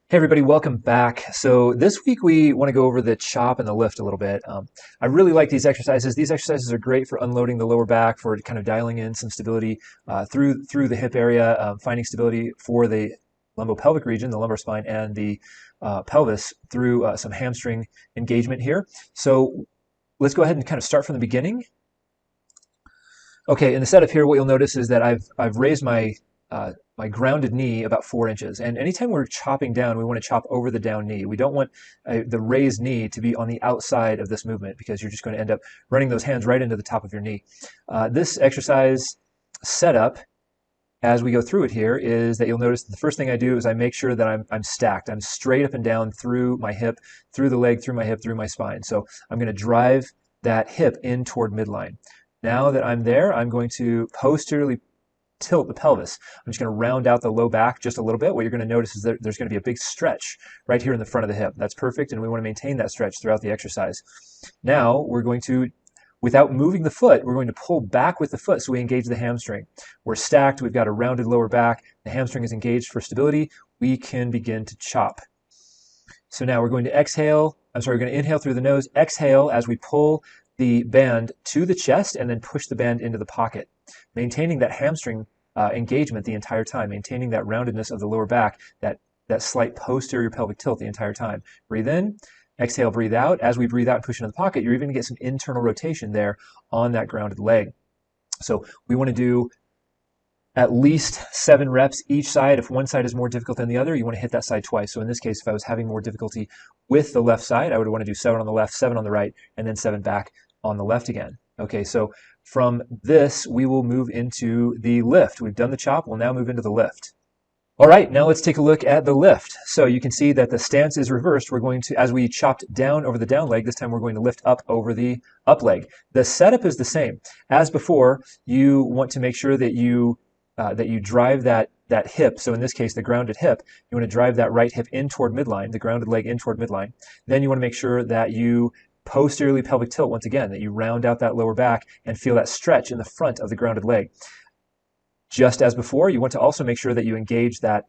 Hey everybody, welcome back. So this week we want to go over the chop and the lift a little bit. I really like these exercises. These exercises are great for unloading the lower back, for kind of dialing in some stability through the hip area, finding stability for the lumbopelvic region, the lumbar spine, and the pelvis through some hamstring engagement here. So let's go ahead and kind of start from the beginning. Okay, in the setup here, what you'll notice is that I've raised my grounded knee about 4 inches. And anytime we're chopping down, we want to chop over the down knee. We don't want the raised knee to be on the outside of this movement because you're just going to end up running those hands right into the top of your knee. This exercise setup, as we go through it here, is that you'll notice the first thing I do is I make sure that I'm stacked. I'm straight up and down through my hip, through the leg, through my hip, through my spine. So I'm going to drive that hip in toward midline. Now that I'm there, I'm going to posteriorly tilt the pelvis. I'm just going to round out the low back just a little bit. What you're going to notice is that there's going to be a big stretch right here in the front of the hip. That's perfect, and we want to maintain that stretch throughout the exercise. Now we're going to, without moving the foot, we're going to pull back with the foot so we engage the hamstring. We're stacked, we've got a rounded lower back, the hamstring is engaged for stability. We can begin to chop. So now we're going to we're going to inhale through the nose, exhale as we pull the band to the chest and then push the band into the pocket, maintaining that hamstring engagement the entire time, maintaining that roundedness of the lower back, that slight posterior pelvic tilt the entire time. Breathe in, exhale, breathe out. As we breathe out and push into the pocket, you're even going to get some internal rotation there on that grounded leg. So we want to do at least 7 reps each side. If one side is more difficult than the other, you want to hit that side twice. So in this case, if I was having more difficulty with the left side, I would want to do 7 on the left, 7 on the right, and then 7 back on the left again. Okay, so from this, we will move into the lift. We've done the chop, we'll now move into the lift. All right, now let's take a look at the lift. So you can see that the stance is reversed. We're going to, as we chopped down over the down leg, this time we're going to lift up over the up leg. The setup is the same. As before, you want to make sure that you drive that hip. So in this case, the grounded hip, you want to drive that right hip in toward midline, the grounded leg in toward midline. Then you want to make sure that you posteriorly pelvic tilt once again, that you round out that lower back and feel that stretch in the front of the grounded leg. Just as before, you want to also make sure that you engage that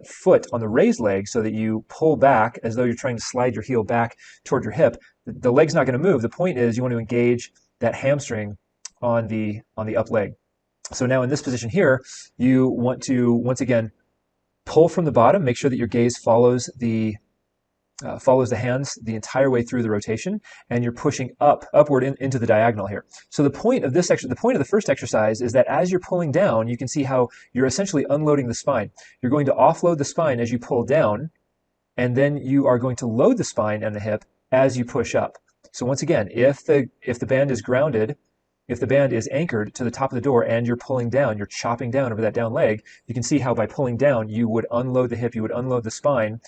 foot on the raised leg so that you pull back as though you're trying to slide your heel back toward your hip. The leg's not going to move. The point is you want to engage that hamstring on the up leg. So now in this position here, you want to, once again, pull from the bottom, make sure that your gaze follows the hands the entire way through the rotation, and you're pushing upward into the diagonal here. So the point of the first exercise is that as you're pulling down, you can see how you're essentially unloading the spine. You're going to offload the spine as you pull down, and then you are going to load the spine and the hip as you push up. So once again, if the band is grounded, if the band is anchored to the top of the door and you're pulling down, you're chopping down over that down leg, you can see how by pulling down, you would unload the hip, you would unload the spine,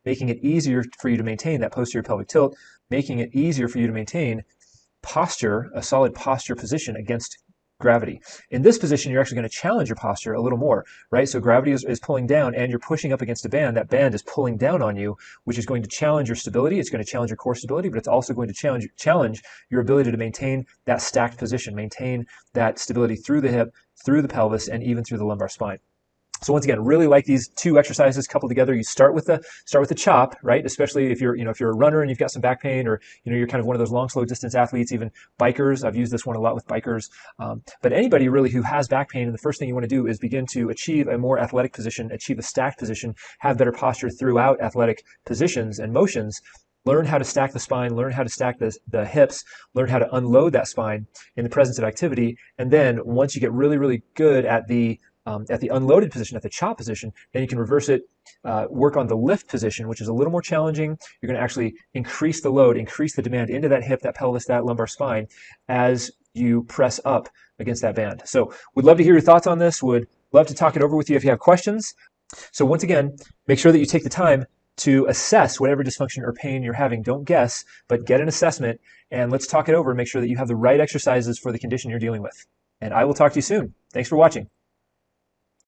making it easier for you to maintain that posterior pelvic tilt, making it easier for you to maintain posture, a solid posture position against gravity. In this position, you're actually going to challenge your posture a little more, right? So gravity is pulling down and you're pushing up against a band. That band is pulling down on you, which is going to challenge your stability. It's going to challenge your core stability, but it's also going to challenge your ability to maintain that stacked position, maintain that stability through the hip, through the pelvis, and even through the lumbar spine. So once again, really like these two exercises coupled together. You start with the chop, right? Especially if you're a runner and you've got some back pain, or you're kind of one of those long, slow distance athletes, even bikers. I've used this one a lot with bikers. But anybody really who has back pain, and the first thing you want to do is begin to achieve a more athletic position, achieve a stacked position, have better posture throughout athletic positions and motions. Learn how to stack the spine, learn how to stack the hips, learn how to unload that spine in the presence of activity. And then once you get really, really good at the unloaded position, at the chop position, then you can reverse it, work on the lift position, which is a little more challenging. You're going to actually increase the load, increase the demand into that hip, that pelvis, that lumbar spine as you press up against that band. So we'd love to hear your thoughts on this. Would love to talk it over with you if you have questions. So once again, make sure that you take the time to assess whatever dysfunction or pain you're having. Don't guess, but get an assessment, and let's talk it over and make sure that you have the right exercises for the condition you're dealing with. And I will talk to you soon. Thanks for watching.